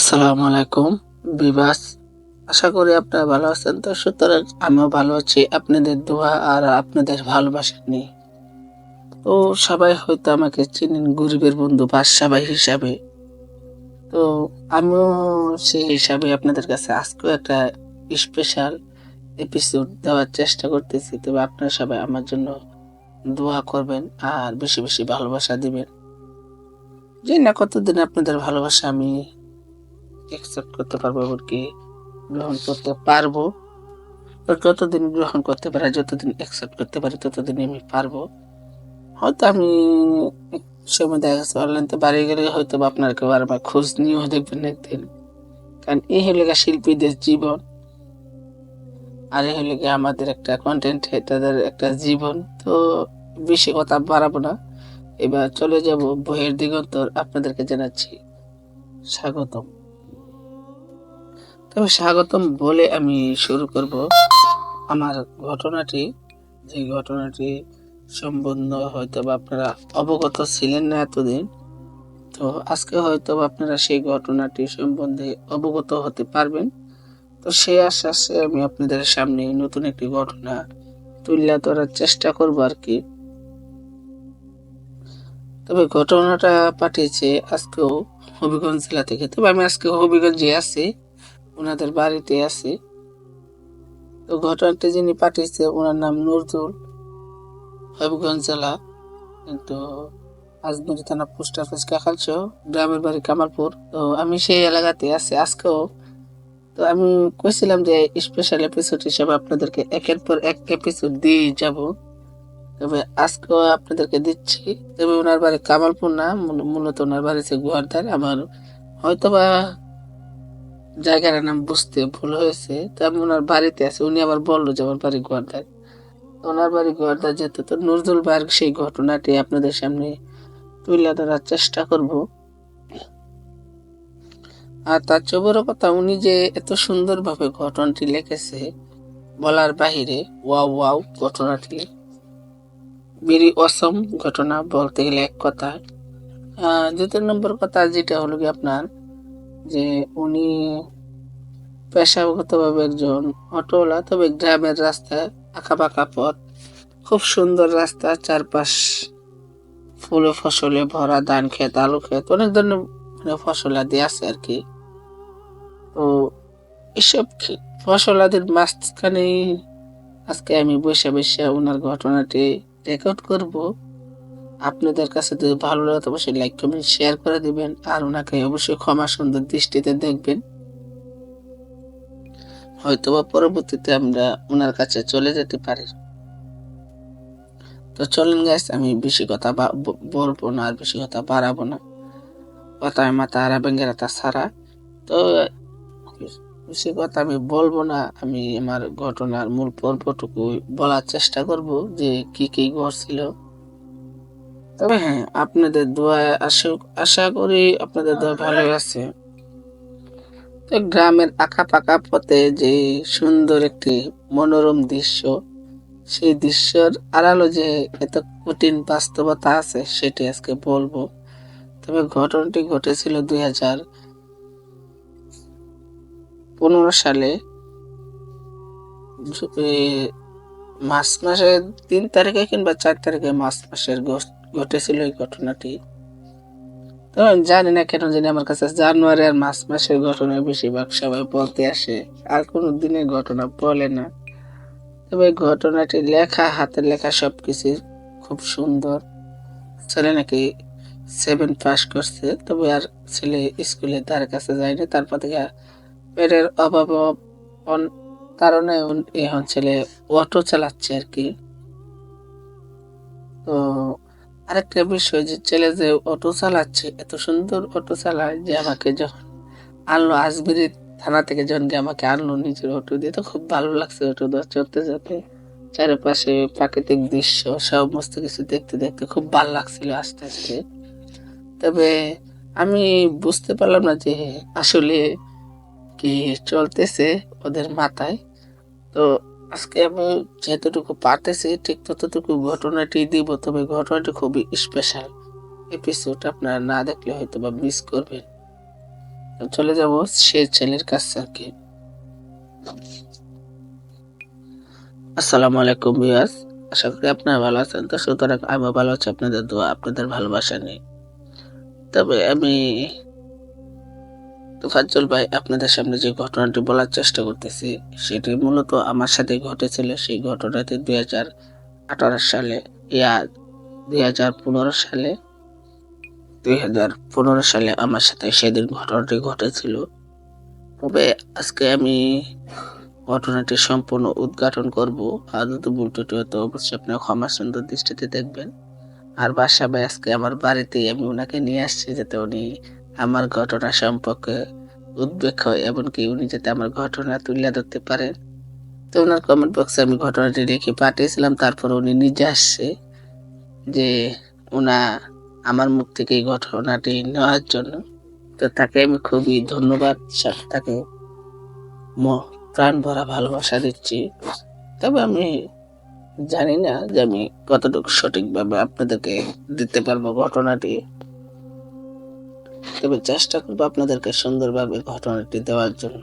আসসালামু আলাইকুম বিবাস। আশা করি আপনারা ভালো আছেন। তো সুতরাং আমিও ভালো আছি আপনাদের দোয়া আর আপনাদের ভালোবাসা নিয়ে। তো সবাই হয়তো আমাকে চিনেন গরিবের বন্ধু বাদশা ভাই হিসাবে। তো আমিও সেই হিসাবে আপনাদের কাছে আজকেও একটা স্পেশাল এপিসোড দেওয়ার চেষ্টা করতেছি। তবে আপনারা সবাই আমার জন্য দোয়া করবেন আর বেশি বেশি ভালোবাসা দিবেন। জানি না কতদিন আপনাদের ভালোবাসা আমি একসেপ্ট করতে পারবো, এমনকি গ্রহণ করতে পারবো। তো যতদিন গ্রহণ করতে পারি, যতদিন অ্যাকসেপ্ট করতে পারি, ততদিন আমি পারবো। হয়তো আমি এক সময় দেখা গেছে অনলাইনতে বাড়ি গেলে হয়তো বা আপনার কেউ আর আমার খোঁজ নিয়েও দেখবেন একদিন। কারণ এই হলো গিয়ে শিল্পীদের জীবন, আর এই হলো গিয়ে আমাদের একটা কন্টেন্ট তাদের একটা জীবন। তো বেশি কথা বাড়াবো না, এবার চলে যাব বইয়ের দিগন্তর। আপনাদেরকে জানাচ্ছি স্বাগতম। তবে স্বাগতম বলে আমি শুরু করব আমার ঘটনাটি, যে ঘটনাটি সম্বন্ধে হয়তো বা আপনারা অবগত ছিলেন না এতদিন। তো আজকে হয়তো বা আপনারা সেই ঘটনাটি সম্বন্ধে অবগত হতে পারবেন। তো সেই আশ্বাসে আমি আপনাদের সামনে নতুন একটি ঘটনা তুলে ধরার চেষ্টা করব আর কি। তবে ঘটনাটা পাঠিয়েছে আজকেও হবিগঞ্জ জেলা থেকে। তবে আমি আজকে হবিগঞ্জে আছি, ওনাদের বাড়িতে আছি। তো ঘটনাটি যিনি পাঠিয়েছে ওনার নাম নজরুল, হবিগঞ্জ জেলা, কিন্তু আজমিরি থানা পোস্ট অফিস কাকালচো, গ্রামের বাড়ি কামালপুর। তো আমি সেই এলাকাতে আছি আজকেও। তো আমি কইছিলাম যে স্পেশাল এপিসোড হিসেবে আপনাদেরকে একের পর এক এপিসোড দিয়ে যাব। তবে আজকেও আপনাদেরকে দিচ্ছি। তবে ওনার বাড়ি কামালপুর না, মূলত ওনার বাড়ি হচ্ছে গোয়ারধার। আমার হয়তোবা জায়গার নাম বুঝতে ভুল হয়েছে। তো আমি ওনার বাড়িতে আছি, উনি আবার বললো যে আমার বাড়ি গোয়ারধার। ওনার বাড়ি গোয়ারধার যেহেতু, তো নজরুল ভাইয়ের সেই ঘটনাটি আপনাদের সামনে তুলে ধরার চেষ্টা করব। আর তার চেয়ে বড় কথা, উনি যে এত সুন্দরভাবে ঘটনাটি লিখেছে বলার বাহিরে। ওয়াও ওয়াও, ঘটনাটি ভেরি অসম ঘটনা বলতে গেলে এক কথা। দ্বিতীয় নম্বর কথা যেটা হলো কি আপনার, যে উনি পেশাগতভাবে একজন অটোওয়ালা। তবে গ্রামের রাস্তায় আঁকা পাকা পথ, খুব সুন্দর রাস্তা, চারপাশ ফুলে ফসলে ভরা, ধান ক্ষেত, আলু ক্ষেত, অনেক ধরনের মানে ফসলাদি আছে আর কি। তো এসব ফসলাদির মাঝখানে আজকে আমি বসে বসে ওনার ঘটনাটি রেকর্ড করব। আপনাদের কাছে যদি ভালো লাগে অবশ্যই লাইক কমেন্ট শেয়ার করে দিবেন, আর ওনাকে অবশ্যই ক্ষমা সুন্দর দৃষ্টিতে দেখবেন। হয়তোবা পরবর্তীতে আমরা ওনার কাছে চলে যেতে পারি। তো চলেন গাইস, আমি বেশি কথা বলবো না, আর বেশি কথা বাড়াবো না। কথায় মাথা আর বেঙ্গেরাতা ছাড়া। তো বেশি কথা আমি বলবো না, আমি আমার ঘটনার মূল পর্বটুকু বলার চেষ্টা করব যে কি কি ঘটছিল। তবে হ্যাঁ, আপনাদের দোয়ায় আশা করি আপনাদের দোয়া ভালো আছে। তো গ্রামের আঁকা পাকা পথে যে সুন্দর একটি মনোরম দৃশ্য, সেই দৃশ্যের আড়ালে যে এত কঠিন বাস্তবতা আছে সেটি আজকে বলবো। তবে ঘটনাটি ঘটেছিল 2015 সালে মার্চ মাসের 3 তারিখে কিংবা 4 তারিখে মার্চ মাসের ঘটেছিল এই ঘটনাটি। তো আমি জানি না কেন জানি আমার কাছে জানুয়ারি আর মার্চ মাসের ঘটনা বেশিরভাগ সবাই বলতে আসে, আর কোনো দিনের ঘটনা বলে না। তবে ঘটনাটি লেখা, হাতের লেখা সবকিছু খুব সুন্দর। ছেলে নাকি 7 পাস করছে, তবে আর ছেলে স্কুলে তার কাছে যায়নি। তারপর থেকে পেটের অভাব কারণে এখন ছেলে অটো চালাচ্ছে আর কি। তো আরেকটা বিষয়, যে ছেলে যে অটো চালাচ্ছে, এত সুন্দর অটো চালায় যে আমাকে যখন আনলো আজমিরি থানা থেকে, যখন আমাকে আনলো নিজের অটো দিয়ে, তো খুব ভালো লাগছে অটো দিয়ে চড়তে যেতে। চারপাশে প্রাকৃতিক দৃশ্য সমস্ত কিছু দেখতে দেখতে খুব ভালো লাগছিল আস্তে আস্তে। তবে আমি বুঝতে পারলাম না যে আসলে কি চলতেছে ওদের মাথায়। তো আজকে আমি যতটুকু পারতেছি ঠিক ততটুকু ঘটনাটি দিব। তবে ঘটনাটি খুবই স্পেশাল এপিসোড, আপনারা না দেখলে হয়তো বা মিস করবেন। চলে যাব সে ছেলের কাছে আর কি। আসসালামু আলাইকুম ভিউয়ার্স, আশা করি আপনারা ভালো আছেন। তো সুতরাং আমিও ভালো আছি আপনাদের দোয়া, আপনাদের ভালোবাসা নিয়ে। তবে আমি তোফাজ্জল ভাই আপনাদের সামনে যে ঘটনাটি বলার চেষ্টা করতেছি, সেটি মূলত আমার সাথে ঘটেছিল। সেই ঘটনাটি 2018 সালে, ইয়া 2015 সালে 2015 সালে আমার সাথে সেদিন ঘটনাটি ঘটেছিল। তবে আজকে আমি ঘটনাটি সম্পূর্ণ উদ্ঘাটন করব। আর যদি ভুল ত্রুটি হয় তো অবশ্যই আপনারা ক্ষমা সুন্দর দৃষ্টিতে দেখবেন। আর বাসা ভাই আজকে আমার বাড়িতেই, আমি ওনাকে নিয়ে আসছি যাতে উনি আমার ঘটনা সম্পর্কে উদ্বেগ হয়, এমনকি উনি যাতে আমার ঘটনা তুলে ধরতে পারেন। তো ওনার কমেন্ট বক্সে আমি ঘটনাটি রেখে পাঠিয়েছিলাম, তারপর উনি নিজে আসছে যে ওনা আমার মুখ থেকে এই ঘটনাটি নেওয়ার জন্য। তো তাকে আমি খুবই ধন্যবাদ, সাথে তাকে প্রাণ ভরা ভালোবাসা দিচ্ছি। তবে আমি জানি না যে আমি কতটুকু সঠিকভাবে আপনাদেরকে দিতে পারবো ঘটনাটি। তবে চেষ্টা করবো আপনাদেরকে সুন্দরভাবে ঘটনাটি দেওয়ার জন্য।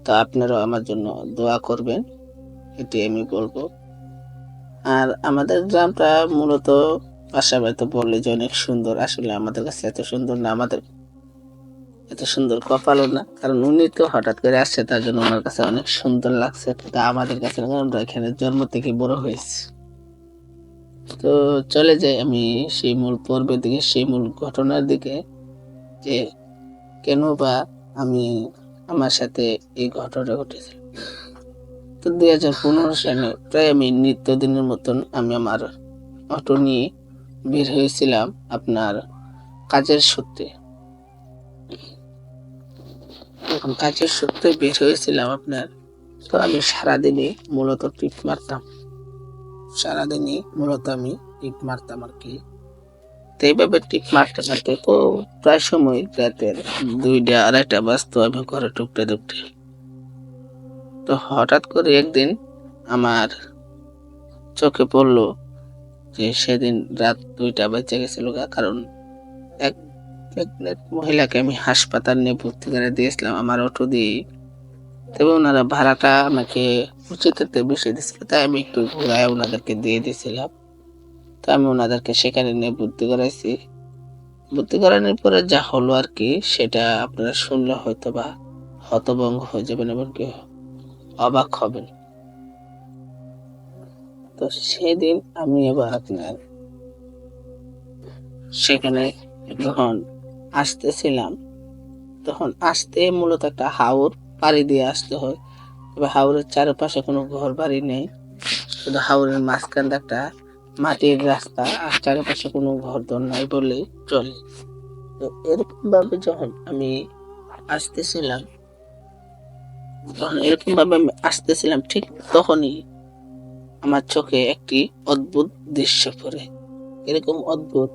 তো আপনারাও আমার জন্য দোয়া করবেন, এটি আমি বলবো। আর আমাদের গ্রামটা মূলত পাশাপাশি তো বললে যে অনেক সুন্দর, আসলে আমাদের কাছে এত সুন্দর না, আমাদের এত সুন্দর কপালও না, কারণ উনি তো হঠাৎ করে আসছে, তার জন্য ওনার কাছে অনেক সুন্দর লাগছে। কিন্তু আমাদের কাছে আমরা এখানে জন্ম থেকে বড় হয়েছি। তো চলে যাই আমি সেই মূল পর্বের দিকে, সেই মূল ঘটনার দিকে, যে কেন বা আমি আমার সাথে এই ঘটনা ঘটেছিল। তো 2015 সালে প্রায় আমি নিত্যদিনের মতন আমি আমার অটো নিয়ে বের হয়েছিলাম আপনার কাজের সূত্রে। এখন কাজের সূত্রে বের হয়েছিলাম আপনার। তো আমি সারাদিনই মূলত টিপ মারতাম, সারাদিনই মূলত আমি টিপ মারতাম আর কি। তো এইভাবে টিপ মারতে মারতে তো প্রায় সময় রাতের 2টা 2:30 বাজতো আমি ঘরে ঢুকতে ঢুকতে। তো হঠাৎ করে একদিন আমার চোখে পড়লো যে সেদিন রাত 2টা বেজে গেছিল, কারণ এক প্রেগনেন্ট মহিলাকে আমি হাসপাতাল নিয়ে ভর্তি করে দিয়েছিলাম আমার অটো দিয়ে। তবে ওনারা ভাড়াটা আমাকে উচিত বেশি দিচ্ছিল, তাই আমি একটু ঘুরায় ওনাদেরকে দিয়ে দিয়েছিলাম। তো আমি ওনাদেরকে সেখানে নিয়ে ভর্তি করাইছি। ভর্তি করানোর পরে যা হলো আর কি, সেটা আপনারা শুনলে হয়তো বা হতভম্ব হয়ে যাবেন, এমনকি অবাক হবেন। তো সেদিন আমি এবার আপনার সেখানে যখন আসতেছিলাম, তখন আসতে মূলত একটা হাওর পাড়ি দিয়ে আসতে হয়। তবে হাওরের চারপাশে কোনো ঘর বাড়ি নেই, শুধু হাওরের মাঝখানটা একটা মাটির রাস্তা, আর চারপাশে কোনো ঘর দর নাই বললেই চলে। তো এরকম ভাবে যখন আমি আসতেছিলাম, ঠিক তখনই আমার চোখে একটি অদ্ভুত দৃশ্য পড়ে। এরকম অদ্ভুত,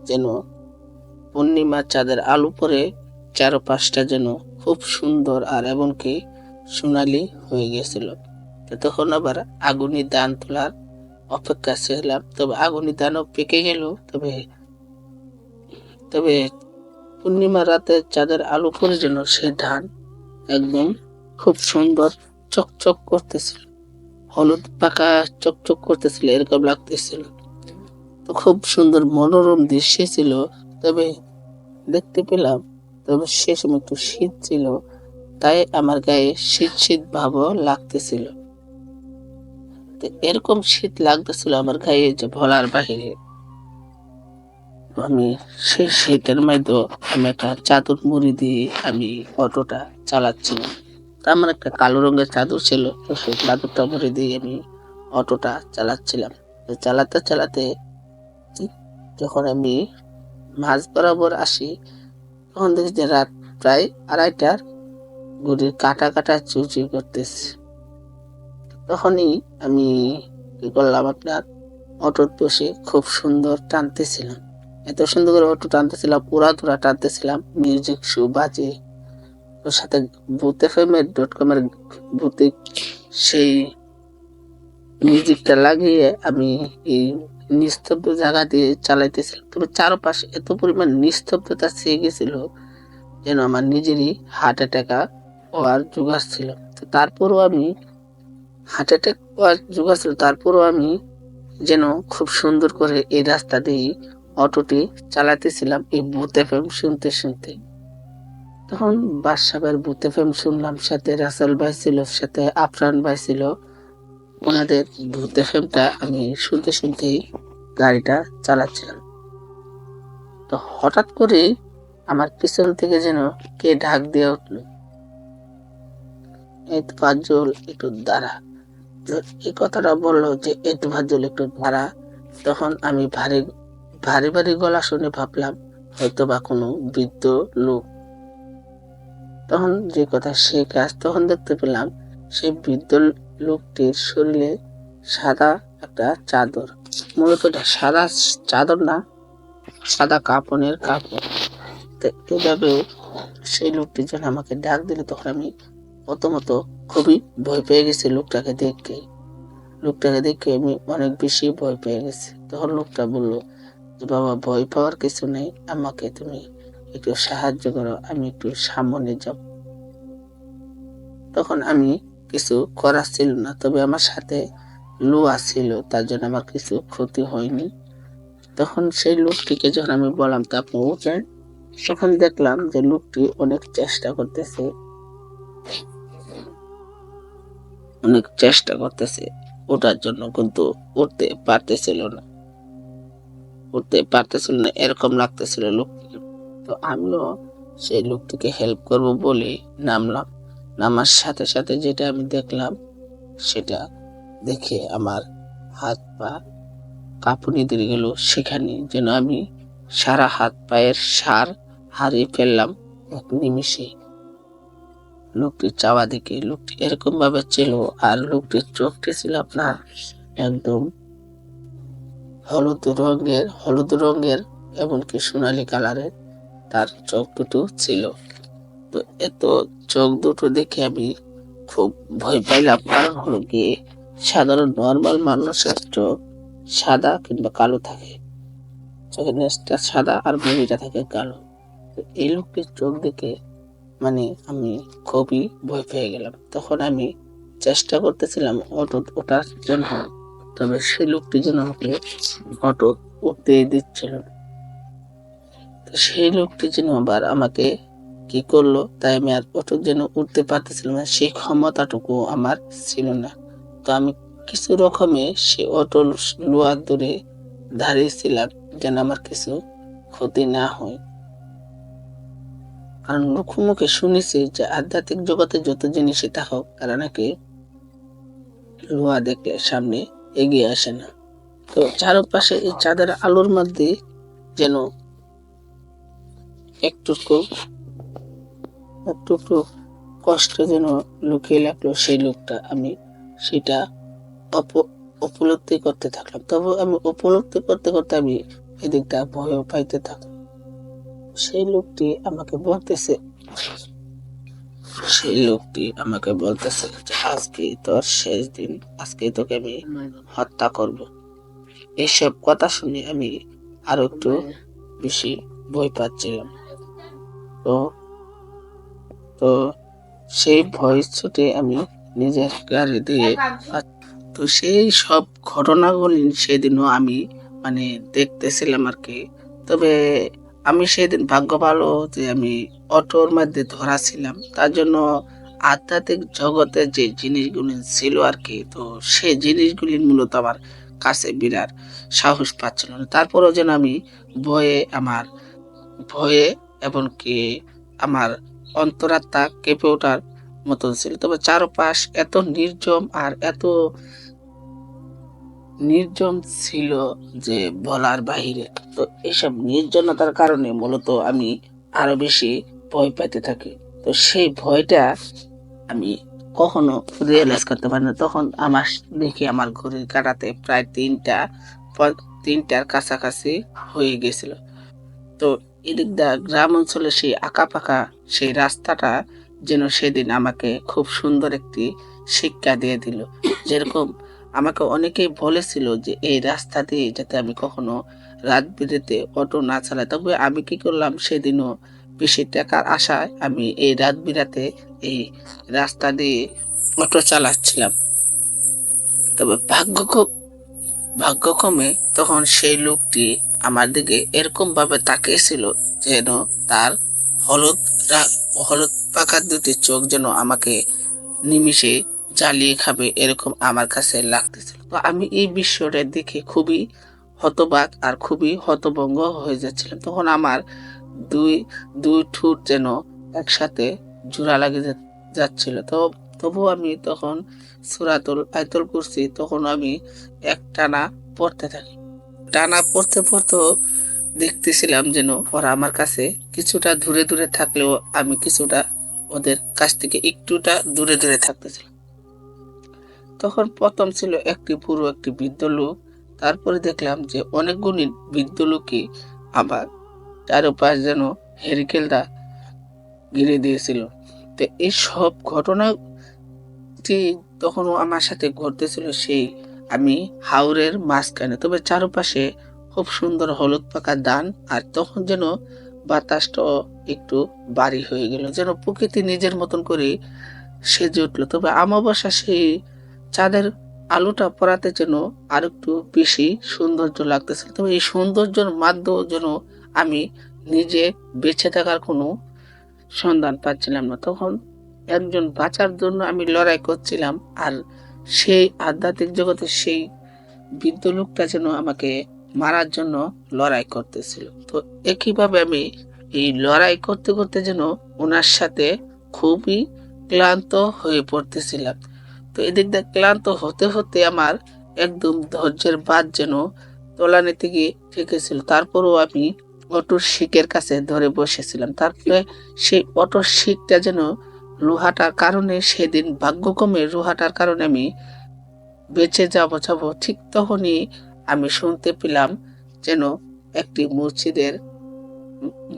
যেন পূর্ণিমা চাঁদের আলো পড়ে চারপাশটা যেন খুব সুন্দর আর এমনকি সোনালি হয়ে গেছিল। তো তখন আবার আগুনি দান তোলার অপেক্ষা ছিলাম, তবে আগুনি দানও পেকে গেল। তবে তবে পূর্ণিমা রাতে চাঁদের আলো পড়ে যেন সে ধান একদম খুব সুন্দর চকচক করতেছিল, হলুদ পাকা চকচক করতেছিল, এরকম লাগতেছিল। তো খুব সুন্দর মনোরম দৃশ্য ছিল। তবে দেখতে পেলাম, তবে সে সময় একটু শীত ছিল, তাই আমার গায়ে শীত শীত ভাবও লাগতেছিল। তো এরকম শীত লাগতেছিল আমার গায়ে যে বলার বাহিরে। আমি সেই শীতের মধ্যে আমি একটা চাদর মুড়ি দিয়ে আমি অটোটা চালাচ্ছিলাম। তা আমার একটা কালো রঙের চাদর ছিল, তো সেই চাদরটা মুড়ি দিয়ে আমি অটোটা চালাচ্ছিলাম। তো চালাতে চালাতে যখন আমি মাঝ বরাবর আসি, তখন দেখি যে রাত প্রায় 2:30টার, ঘড়ির কাঁটা কাঁটা চুচি করতেছে। তখনই আমি কি করলাম, আপনার অটোর বসে খুব সুন্দর টানতেছিলাম, এত সুন্দর করে অটো টানতেছিলাম, পুরা টানতেছিলাম, মিউজিক শো বাজে, ওর সাথে ভূতেফএম.com এর ভূতিক সেই মিউজিকটা লাগিয়ে আমি এই নিস্তব্ধ জায়গা দিয়ে চালাইতেছিলাম। তবে চারপাশে এত পরিমাণ নিস্তব্ধতা ছেয়ে গেছিল যেন আমার নিজেরই হার্ট অ্যাটাক হওয়ার জোগাড় ছিল। তো তারপরও আমি হার্ট অ্যাটাক হওয়ার জোগাড় ছিল, তারপরও আমি যেন খুব সুন্দর করে এই রাস্তা দিয়ে অটোটি চালাতেছিলাম এই ভূত এফএম শুনতে শুনতে। তখন বাদশা ভাইয়ের ভূত এফএম শুনলাম, সাথে রাসেল ভাই ছিল, সাথে আফরান ভাই ছিল। ওনাদের ভূত এফএমটা আমি শুনতে শুনতেই গাড়িটা চালাচ্ছিলাম। তো হঠাৎ করে আমার পিছন থেকে যেন কে ডাক দিয়ে উঠলো, এই ফাজল একটু দাঁড়া। এই কথাটা বললো যে এই ফাজল একটু দাঁড়া। তখন আমি ভারী ভারী ভারী গলা শুনে ভাবলাম হয়তো বা কোনো বৃদ্ধ লোক। তখন যে কথা সে কাজ, তখন দেখতে পেলাম সেই বৃদ্ধ লোকটির শরীরে সাদা একটা চাদর, মূলত এটা সাদা চাদর না, সাদা কাপড়ের কাপড়। তো এভাবেও সেই লোকটি যেন আমাকে ডাক দিল। তখন আমি প্রথমত খুবই ভয় পেয়ে গেছি লোকটাকে দেখে আমি অনেক বেশি ভয় পেয়ে গেছি। তখন লোকটা বলল যে বাবা, ভয় পাওয়ার কিছু নেই, আমাকে তুমি একটু সাহায্য করো, আমি একটু সামনে যাব। তখন আমি কিছু করার ছিল না, তবে আমার সাথে লোহা ছিল, তার জন্য আমার কিছু ক্ষতি হয়নি। তখন সেই লোকটিকে যখন আমি বললাম তা আপনি উঠেন, তখন দেখলাম যে লোকটি অনেক চেষ্টা করতেছে ওঠার জন্য, কিন্তু উঠতে পারতেছিল না এরকম লাগতেছিল লোকটিকে। তো আমিও সেই লোকটিকে হেল্প করব বলে নামলাম। নামার সাথে সাথে যেটা আমি দেখলাম, সেটা দেখে আমার হাত পা কাঁপুনি দিয়ে গেল। সেখানে যেন আমি সারা হাত পায়ের সার হারিয়ে ফেললাম এক নিমিষে। লোকটির চাওয়া দেখে লোকটি এরকম ভাবে ছিল, আর লোকটির চোখটি ছিল আপনার একদম হলুদ রঙের এমনকি সোনালী কালারের তার চোখ দুটো ছিল। তো এত চোখ দুটো দেখে আমি খুব ভয় পাইলাম। কারণ হলো কি, সাধারণ নর্মাল মানুষের চোখ সাদা কিংবা কালো থাকে, চোখের নেসটা সাদা আর বডিটা থাকে কালো। তো এই লোকটির চোখ দেখে মানে আমি খুবই ভয় পেয়ে গেলাম। তখন আমি চেষ্টা করতেছিলাম অটো ওঠার জন্য, তবে সেই লোকটি যেন আমাকে অটো উঠতে দিচ্ছিল না। তো সেই লোকটি যেন আবার আমাকে কি করলো, তাই আমি আর অটো যেন উঠতে পারতেছিলাম না, সেই ক্ষমতাটুকু আমার ছিল না। তো আমি কিছু রকমে সে অটো লোহার দূরে দাঁড়িয়েছিলাম যেন আমার কিছু ক্ষতি না হয়। কারণ মুখে শুনেছি যে আধ্যাত্মিক জগতে যত জিনিসই থাকুক, তারা নাকি লোহা দেখলে সামনে এগিয়ে আসে না। তো চারপাশে এই চাঁদের আলোর মধ্যে যেন একটু কষ্ট যেন লুকিয়ে লাগলো সেই লোকটা। আমি সেটা উপলব্ধি করতে থাকলাম। তবে আমি উপলব্ধি করতে করতে আমি এদিকটা ভয়ও পাইতে থাকলাম। সেই লোকটি আমাকে বলতেছে যে আজকে তোর শেষ দিন, আজকে তোকে আমি হত্যা করব। এইসব কথা শুনে আমি আরো একটু বেশি ভয় পাচ্ছিলাম। তো তো সেই ভয়েস ছুটে আমি নিজের গাড়ি দিয়ে তো সেই সব ঘটনাগুলি সেদিনও আমি মানে দেখতেছিলাম আর কি। তবে আমি সেদিন ভাগ্য ভালো যে আমি অটোর মধ্যে ধরা ছিলাম, তার জন্য আধ্যাত্মিক জগতে যে জিনিসগুলি ছিল আর কি, তো সেই জিনিসগুলি মূলত আমার কাছে বিরাট সাহস পাচ্ছিল না। তারপরেও যেন আমি ভয়ে এমনকি আমার অন্তরাত্মা কেঁপে ওঠার মতন ছিল। তবে চারপাশ এত নির্জন ছিল যে বলার বাহিরে। তো এইসব নির্জনতার কারণে মূলত আমি আরো বেশি ভয় পাইতে থাকি। তো সেই ভয়টা আমি কখনো রিয়েলাইজ করতে পারি না। তখন দেখি আমার ঘড়ির কাঁটাতে প্রায় তিনটার কাছাকাছি হয়ে গেছিল। তো এদিক দা গ্রাম অঞ্চলে সেই আঁকাপাকা সেই রাস্তাটা যেন সেদিন আমাকে খুব সুন্দর একটি শিক্ষা দিয়ে দিল। যেরকম আমাকে অনেকেই বলেছিল যে এই রাস্তা দিয়ে যাতে আমি কখনো রাত বিরেতে অটো না চালাই। তবে আমি কি করলাম, সেদিনও বেশি টাকার আশায় আমি এই রাত বিরাতে এই রাস্তা দিয়ে অটো চালাচ্ছিলাম। তবে ভাগ্যক্রমে তখন সেই লোকটি আমার দিকে এরকম ভাবে তাকিয়েছিল যেন তার হলুদ হলুদ পাকা দুটি চোখ যেন আমাকে নিমিষে জ্বালিয়ে খাবে, এরকম আমার কাছে লাগতেছিল। তো আমি এই বিষয়টা দেখে খুবই হতবাক আর খুবই হতভম্ব হয়ে যাচ্ছিলাম। তখন আমার দুই দুই ঠোঁট যেন একসাথে জোড়া লাগে যাচ্ছিল। তো তবু আমি তখন সূরাতুল আয়াতুল কুরসি তখন আমি একটানা পড়তে থাকি। টানা পড়তে পড়তেও দেখতেছিলাম যেন ওরা আমার কাছে কিছুটা দূরে দূরে থাকলেও আমি কিছুটা ওদের কাছ থেকে একটুটা দূরে দূরে থাকতেছিলাম। তখন প্রথম ছিল একটি পুরো একটি বৃদ্ধ লোক, তারপরে দেখলাম যে অনেকগুলি বৃদ্ধ লোকই আমার চারপাশ যেন হেরিকেলটা ঘিরে দিয়েছিল। তো এই সব ঘটনাটি তখনও আমার সাথে ঘটতেছিল সেই আমি হাওরের মাঝখানে, তবে চারপাশে খুব সুন্দর হলুদ পাকা ধান, আর তখন যেন বাতাসটাও একটু ভারী হয়ে গেল, যেন প্রকৃতি নিজের মতন করে সেজে উঠলো। তবে অমাবস্যা সেই চাঁদের আলোটা পড়াতে যেন আর একটু বেশি সৌন্দর্য লাগতেছিল। তবে এই সৌন্দর্যের মাধ্যমে যেন আমি নিজে বেঁচে থাকার কোনো সন্ধান পাচ্ছিলাম না। তখন একজন বাঁচার জন্য আমি লড়াই করছিলাম, আর সেই আধ্যাত্মিক জগতের সেই বৃদ্ধ লোকটা যেন আমাকে মারার জন্য লড়াই করতেছিল। তো একইভাবে আমি এই লড়াই করতে করতে যেন ওনার সাথে খুবই ক্লান্ত হয়ে পড়তেছিলাম। তো এদিক দিয়ে ক্লান্ত হতে হতে আমার একদম ধৈর্যের বাঁধ যেন তলানিতে গিয়ে ঠেকেছিল। তারপরও আমি অটোর শিকের কাছে ধরে বসেছিলাম। তারপরে সেই অটোর শিকটা যেন লোহাটার কারণে সেদিন ভাগ্যক্রমে লোহাটার কারণে আমি বেঁচে যাব ঠিক তখনই আমি শুনতে পেলাম যেন একটি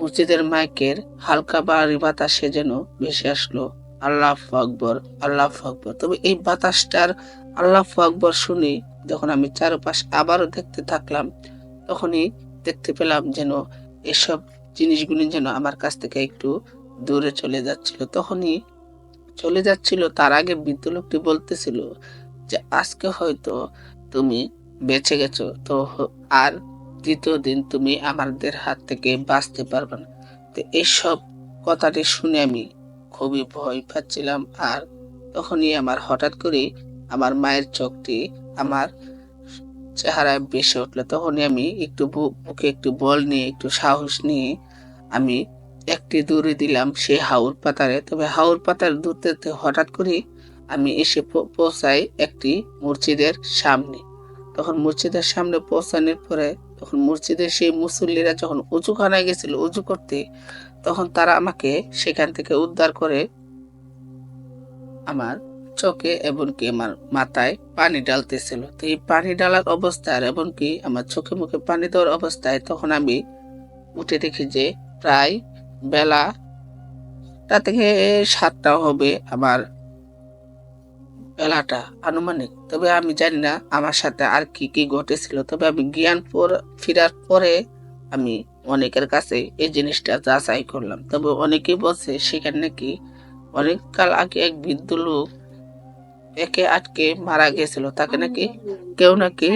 মসজিদের মাইকের হালকা ভারী বাতাসে যেন ভেসে আসলো আল্লাহু আকবার, আল্লাহু আকবার। তবে এই বাতাসটার আল্লাহু আকবার শুনে যখন আমি চারপাশ আবারও দেখতে থাকলাম, তখনই দেখতে পেলাম যেন এসব জিনিসগুলি যেন আমার কাছ থেকে একটু দূরে চলে যাচ্ছিল। তখনই চলে যাচ্ছিল, তার আগে বৃদ্ধ লোকটি বলতেছিল যে আজকে হয়তো তুমি বেঁচে গেছো, তো আর দ্বিতীয় দিন তুমি আমাদের হাত থেকে বাঁচতে পারবে না। তো এইসব কথাটি শুনে আমি খুবই ভয় পাচ্ছিলাম। আর তখনই আমার হঠাৎ করে আমার মায়ের চোখটি আমার চেহারায় ভেসে উঠলো। তখনই আমি একটু বুকে একটু বল নিয়ে একটু সাহস নিয়ে আমি একটি দৌড়ে দিলাম সেই হাওর পাতারে। তবে হাওর পাতার দৌড়তে হঠাৎ করে আমি এসে পৌঁছাই একটি মসজিদের সামনে। তখন মসজিদের সামনে পৌঁছানোর পরে তখন মসজিদের সেই মুসল্লিরা যখন উজুখানায় গেছিল উজু করতে, তখন তারা আমাকে সেখান থেকে উদ্ধার করে আমার চোখে এমনকি আমার মাথায় পানি ঢালতেছিল। তো এই পানি ঢালার অবস্থায় এমনকি আমার চোখে মুখে পানি দেওয়ার অবস্থায় তখন আমি উঠে দেখি যে প্রায় বেলাটা থেকে 7টা হবে আমার বেলাটা আনুমানিক। তবে আমি জানি না আমার সাথে আর কি কি ঘটেছিল। তবে আমি জ্ঞান ফেরার পরে আমি অনেকের কাছে এই জিনিসটা যাচাই করলাম। তবে অনেকেই বলছে সেখানে নাকি অনেক কাল আগে এক বৃদ্ধ লোক একে আটকে মারা গেছিল, তাকে নাকি কেউ নাকি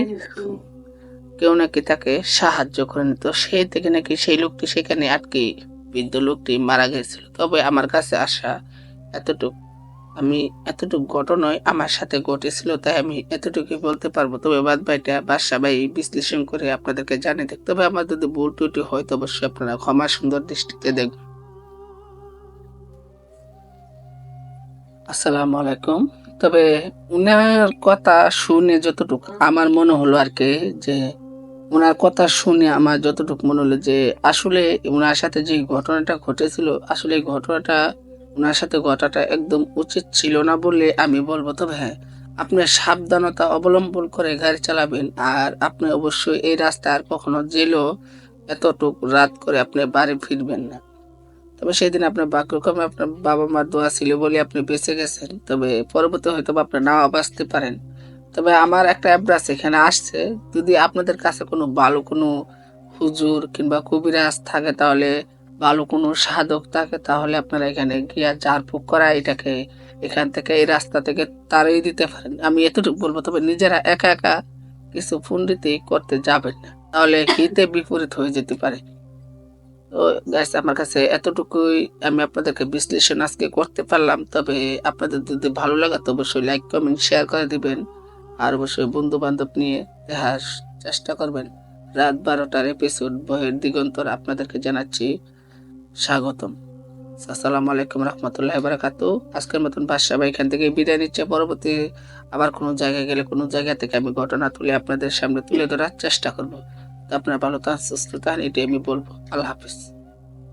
কেউ নাকি তাকে সাহায্য করেন। তো সেই থেকে নাকি সেই লোকটি সেখানে আটকে বৃদ্ধ লোকটি মারা গেছিল। তবে আমার কাছে আসা এতটুক আমি এতটুকু ঘটনায় আমার সাথে ঘটেছিল, তাই আমি এতটুকুই বলতে পারবো। তবে বাদ বাকিটা বাদশা ভাই বিশ্লেষণ করে আপনাদেরকে জানিয়ে দেখ। তবে আমার যদি ভুল ত্রুটি হয় তো অবশ্যই আপনারা ক্ষমা সুন্দর দৃষ্টিতে দেখবেন। আসসালামু আলাইকুম। তবে উনার কথা শুনে যতটুকু আমার মনে হলো আর কি, যে উনার কথা শুনে আমার যতটুকু মনে হলো যে আসলে উনার সাথে যে ঘটনাটা ঘটেছিল, আসলে এই ঘটনাটা উনার সাথে ঘটাটা একদম উচিত ছিল না বলে আমি বলবো। তবে হ্যাঁ, আপনি সাবধানতা অবলম্বন করে গাড়ি চালাবেন, আর আপনি অবশ্যই এই রাস্তায় আর কখনো জেলেও এতটুক রাত করে আপনি বাড়ি ফিরবেন না। তবে সেদিন আপনার ভাগ্যক্রমে আপনার বাবা মার দোয়া ছিল বলে আপনি বেঁচে গেছেন। তবে পরবর্তী হয়তো আপনি নাও বাঁচতে পারেন। তবে আমার একটা অ্যাড্রেস এখানে আসছে, যদি আপনাদের কাছে কোনো ভালো কোনো হুজুর কিংবা কবিরাজ থাকে তাহলে ভালো কোনো সাধক থাকে তাহলে আপনারা এখানে গিয়া ঝাড়ফুঁক করা এটাকে এখান থেকে এই রাস্তা থেকে তাড়িয়ে দিতে পারেন। আমি এতটুকু বলবো, তবে নিজেরা একা একা কিছু পণ্ডিতি করতে যাবেন না, তাহলে হিতে বিপরীত হয়ে যেতে পারে। তো গাইস, আমার কাছে এতটুকুই, আমি আপনাদেরকে বিশ্লেষণ আজকে করতে পারলাম। তবে আপনাদের যদি ভালো লাগে তো অবশ্যই লাইক কমেন্ট শেয়ার করে দিবেন, আর অবশ্যই বন্ধু বান্ধব নিয়ে দেখার চেষ্টা করবেন। রাত 12টার এপিসোড বইয়ের দিগন্তর আপনাদেরকে জানাচ্ছি স্বাগতম। আসসালামু আলাইকুম রহমতুল্লাহ বারাকাতু। আজকের মতন বাদশা ভাই এখান থেকে বিদায় নিচ্ছে। পরবর্তী আবার কোনো জায়গায় গেলে কোনো জায়গা থেকে আমি ঘটনা তুলে আপনাদের সামনে তুলে ধরার চেষ্টা করব। তো আপনারা ভালো থাকুন, সুস্থ থাকুন, এটাই আমি বলবো। আল্লাহ হাফিজ।